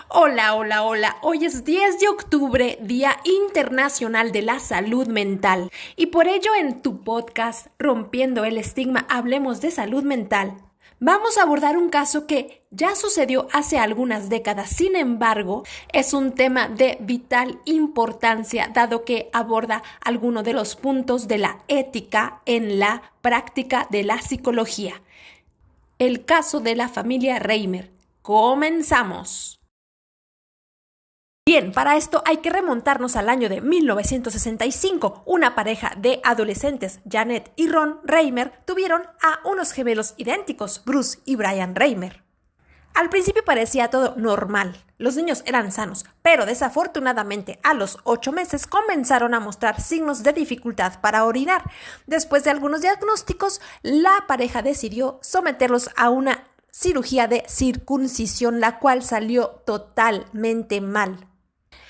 Hola, hola, hola. Hoy es 10 de octubre, Día Internacional de la Salud Mental. Y por ello en tu podcast, Rompiendo el Estigma, Hablemos de Salud Mental, vamos a abordar un caso que ya sucedió hace algunas décadas. Sin embargo, es un tema de vital importancia, dado que aborda algunos de los puntos de la ética en la práctica de la psicología. El caso de la familia Reimer. Comenzamos. Bien, para esto hay que remontarnos al año de 1965. Una pareja de adolescentes, Janet y Ron Reimer, tuvieron a unos gemelos idénticos, Bruce y Brian Reimer. Al principio parecía todo normal, los niños eran sanos, pero desafortunadamente a los 8 meses comenzaron a mostrar signos de dificultad para orinar. Después de algunos diagnósticos, la pareja decidió someterlos a una cirugía de circuncisión, la cual salió totalmente mal.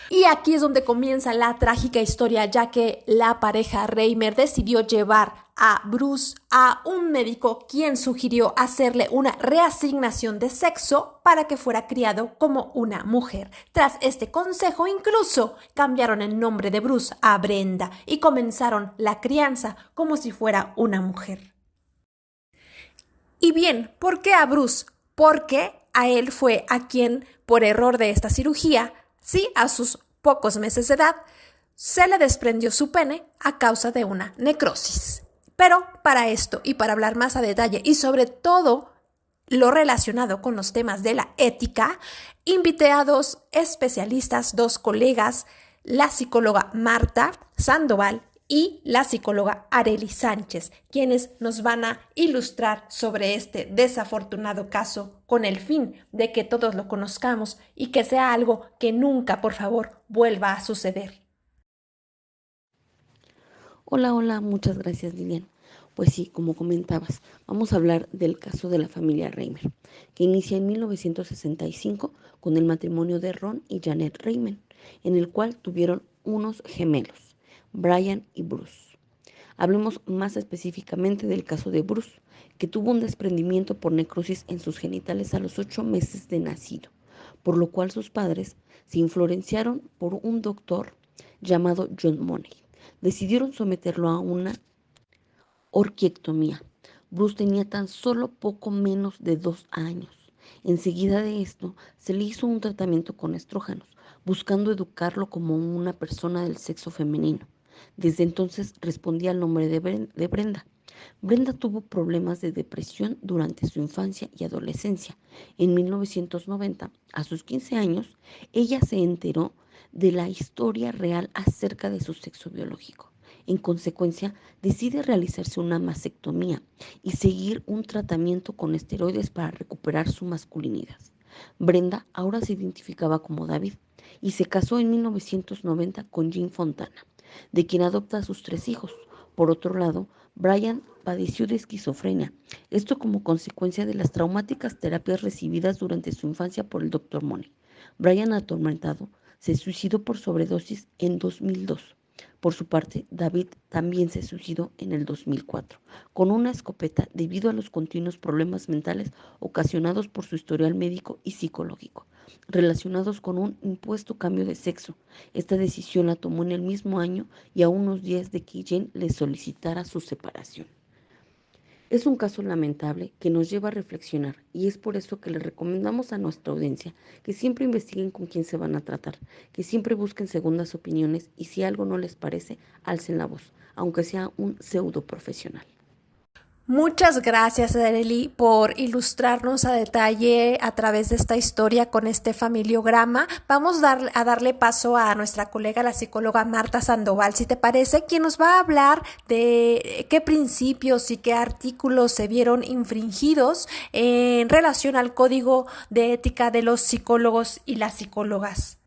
Y aquí es donde comienza la trágica historia, ya que la pareja Reimer decidió llevar a Bruce a un médico quien sugirió hacerle una reasignación de sexo para que fuera criado como una mujer. Tras este consejo, incluso cambiaron el nombre de Bruce a Brenda y comenzaron la crianza como si fuera una mujer. Y bien, ¿por qué a Bruce? Porque a él fue a quien, por error de esta cirugía, sí, a sus pocos meses de edad, se le desprendió su pene a causa de una necrosis. Pero para esto y para hablar más a detalle y sobre todo lo relacionado con los temas de la ética, invité a dos especialistas, dos colegas, la psicóloga Marta Sandoval y la psicóloga Arely Sánchez, quienes nos van a ilustrar sobre este desafortunado caso con el fin de que todos lo conozcamos y que sea algo que nunca, por favor, vuelva a suceder. Hola, muchas gracias, Lilian. Pues sí, como comentabas, vamos a hablar del caso de la familia Reimer, que inicia en 1965 con el matrimonio de Ron y Janet Reimer, en el cual tuvieron unos gemelos, Brian y Bruce. Hablemos más específicamente del caso de Bruce, que tuvo un desprendimiento por necrosis en sus genitales a los 8 meses de nacido, por lo cual sus padres se influenciaron por un doctor llamado John Money. Decidieron someterlo a una orquiectomía. Bruce tenía tan solo poco menos de 2 años. Enseguida de esto, se le hizo un tratamiento con estrógenos, buscando educarlo como una persona del sexo femenino. Desde entonces respondía al nombre de Brenda. Brenda tuvo problemas de depresión durante su infancia y adolescencia. En 1990, a sus 15 años, ella se enteró de la historia real acerca de su sexo biológico. En consecuencia, decide realizarse una mastectomía y seguir un tratamiento con esteroides para recuperar su masculinidad. Brenda ahora se identificaba como David y se casó en 1990 con Jean Fontana, de quien adopta a sus 3 hijos. Por otro lado, Brian padeció de esquizofrenia, esto como consecuencia de las traumáticas terapias recibidas durante su infancia por el Dr. Money. Brian, atormentado, se suicidó por sobredosis en 2002. Por su parte, David también se suicidó en el 2004 con una escopeta debido a los continuos problemas mentales ocasionados por su historial médico y psicológico, relacionados con un impuesto cambio de sexo. Esta decisión la tomó en el mismo año y a unos días de que Jane le solicitara su separación. Es un caso lamentable que nos lleva a reflexionar y es por eso que le recomendamos a nuestra audiencia que siempre investiguen con quién se van a tratar, que siempre busquen segundas opiniones y si algo no les parece, alcen la voz, aunque sea un pseudo profesional. Muchas gracias, Arely, por ilustrarnos a detalle a través de esta historia con este familiograma. Vamos a darle paso a nuestra colega, la psicóloga Marta Sandoval, si te parece, quien nos va a hablar de qué principios y qué artículos se vieron infringidos en relación al código de ética de los psicólogos y las psicólogas.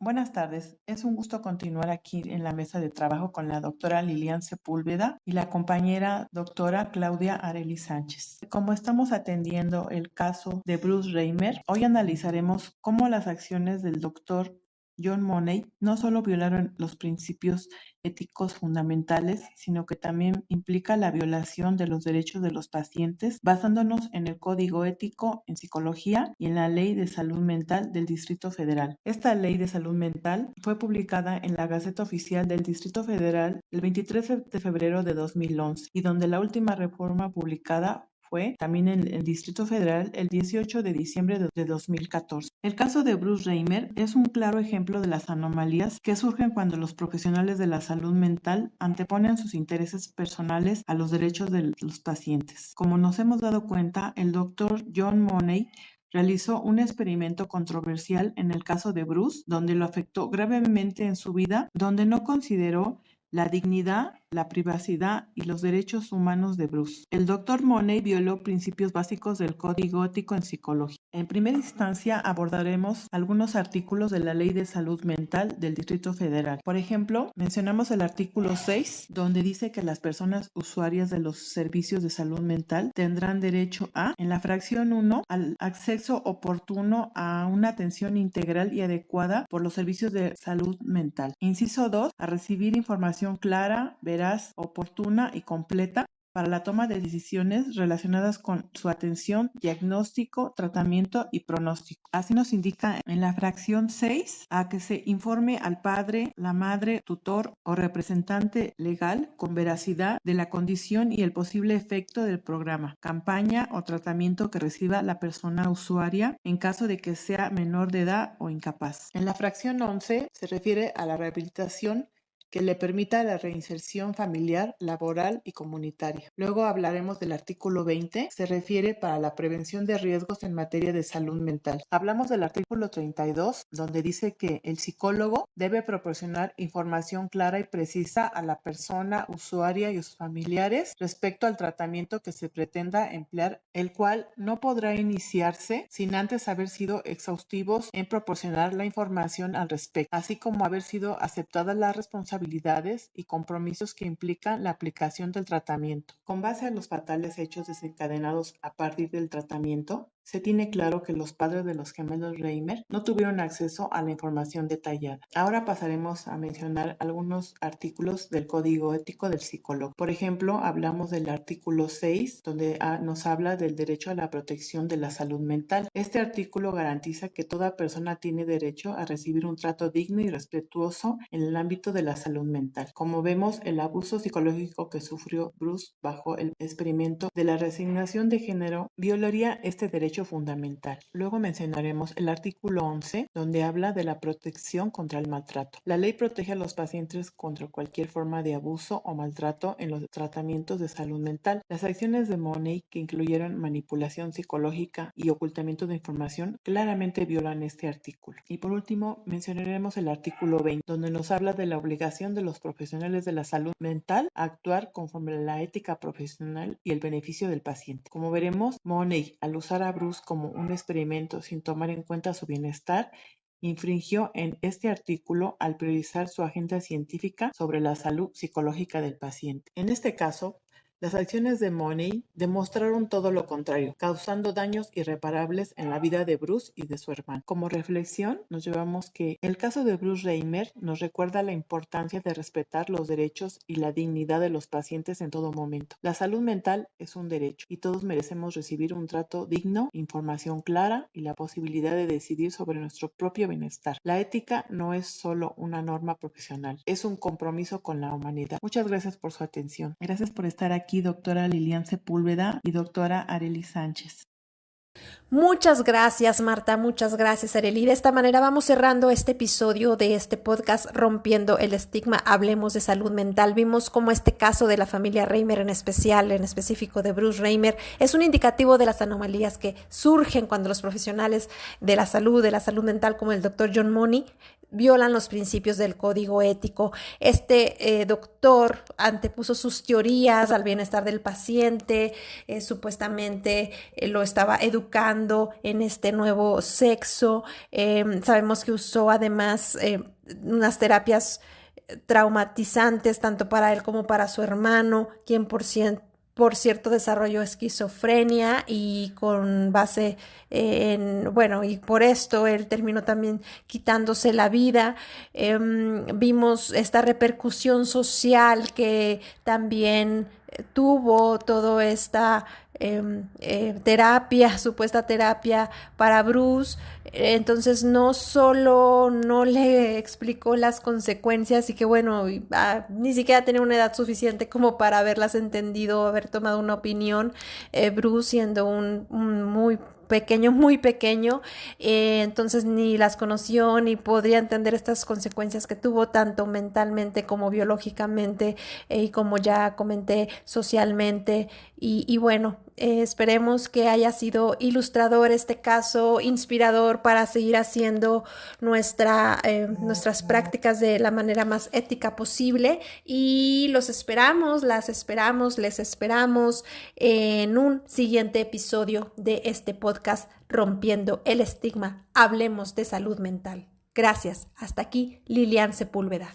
Buenas tardes, es un gusto continuar aquí en la mesa de trabajo con la doctora Lilian Sepúlveda y la compañera doctora Claudia Arely Sánchez. Como estamos atendiendo el caso de Bruce Reimer, hoy analizaremos cómo las acciones del doctor John Money no solo violaron los principios éticos fundamentales, sino que también implica la violación de los derechos de los pacientes, basándonos en el Código Ético en Psicología y en la Ley de Salud Mental del Distrito Federal. Esta Ley de Salud Mental fue publicada en la Gaceta Oficial del Distrito Federal el 23 de febrero de 2011 y donde la última reforma publicada fue también en el Distrito Federal el 18 de diciembre de 2014. El caso de Bruce Reimer es un claro ejemplo de las anomalías que surgen cuando los profesionales de la salud mental anteponen sus intereses personales a los derechos de los pacientes. Como nos hemos dado cuenta, el doctor John Money realizó un experimento controversial en el caso de Bruce, donde lo afectó gravemente en su vida, donde no consideró la dignidad, la privacidad y los derechos humanos de Bruce. El Dr. Money violó principios básicos del Código Ético en Psicología. En primera instancia abordaremos algunos artículos de la Ley de Salud Mental del Distrito Federal. Por ejemplo, mencionamos el artículo 6, donde dice que las personas usuarias de los servicios de salud mental tendrán derecho a, en la fracción 1, al acceso oportuno a una atención integral y adecuada por los servicios de salud mental. Inciso 2, a recibir información clara, veraz, oportuna y completa para la toma de decisiones relacionadas con su atención, diagnóstico, tratamiento y pronóstico. Así nos indica en la fracción 6 a que se informe al padre, la madre, tutor o representante legal con veracidad de la condición y el posible efecto del programa, campaña o tratamiento que reciba la persona usuaria en caso de que sea menor de edad o incapaz. En la fracción 11 se refiere a la rehabilitación que le permita la reinserción familiar, laboral y comunitaria. Luego hablaremos del artículo 20, se refiere para la prevención de riesgos en materia de salud mental. Hablamos del artículo 32, donde dice que el psicólogo debe proporcionar información clara y precisa a la persona usuaria y a sus familiares respecto al tratamiento que se pretenda emplear, el cual no podrá iniciarse sin antes haber sido exhaustivos en proporcionar la información al respecto, así como haber sido aceptadas las responsabilidades y compromisos que implican la aplicación del tratamiento. Con base a los fatales hechos desencadenados a partir del tratamiento, se tiene claro que los padres de los gemelos Reimer no tuvieron acceso a la información detallada. Ahora pasaremos a mencionar algunos artículos del Código Ético del Psicólogo. Por ejemplo, hablamos del artículo 6, donde nos habla del derecho a la protección de la salud mental. Este artículo garantiza que toda persona tiene derecho a recibir un trato digno y respetuoso en el ámbito de la salud mental. Como vemos, el abuso psicológico que sufrió Bruce bajo el experimento de la reasignación de género violaría este derecho fundamental. Luego mencionaremos el artículo 11, donde habla de la protección contra el maltrato. La ley protege a los pacientes contra cualquier forma de abuso o maltrato en los tratamientos de salud mental. Las acciones de Money, que incluyeron manipulación psicológica y ocultamiento de información, claramente violan este artículo. Y por último, mencionaremos el artículo 20, donde nos habla de la obligación de los profesionales de la salud mental a actuar conforme a la ética profesional y el beneficio del paciente. Como veremos, Money, al usar a Bruce como un experimento sin tomar en cuenta su bienestar, infringió en este artículo al priorizar su agenda científica sobre la salud psicológica del paciente. En este caso, las acciones de Money demostraron todo lo contrario, causando daños irreparables en la vida de Bruce y de su hermano. Como reflexión, nos llevamos que el caso de Bruce Reimer nos recuerda la importancia de respetar los derechos y la dignidad de los pacientes en todo momento. La salud mental es un derecho y todos merecemos recibir un trato digno, información clara y la posibilidad de decidir sobre nuestro propio bienestar. La ética no es solo una norma profesional, es un compromiso con la humanidad. Muchas gracias por su atención. Gracias por estar aquí, doctora Lilian Sepúlveda y doctora Arely Sánchez. Muchas gracias, Marta, muchas gracias, Arely. De esta manera vamos cerrando este episodio de este podcast Rompiendo el Estigma, Hablemos de Salud Mental. Vimos cómo este caso de la familia Reimer en específico de Bruce Reimer, es un indicativo de las anomalías que surgen cuando los profesionales de la salud mental, como el doctor John Money, violan los principios del código ético. Este doctor antepuso sus teorías al bienestar del paciente, supuestamente lo estaba educando en este nuevo sexo. Sabemos que usó además unas terapias traumatizantes tanto para él como para su hermano, quien por por cierto desarrollo de esquizofrenia y con base y por esto él terminó también quitándose la vida. Vimos esta repercusión social que también tuvo toda esta supuesta terapia para Bruce. Entonces no solo no le explicó las consecuencias y que ni siquiera tenía una edad suficiente como para haberlas entendido, haber tomado una opinión, Bruce siendo un muy pequeño, entonces ni las conoció ni podría entender estas consecuencias que tuvo tanto mentalmente como biológicamente y como ya comenté socialmente esperemos que haya sido ilustrador este caso, inspirador para seguir haciendo nuestras prácticas de la manera más ética posible y les esperamos en un siguiente episodio de este podcast Rompiendo el Estigma. Hablemos de salud mental. Gracias. Hasta aquí, Lilian Sepúlveda.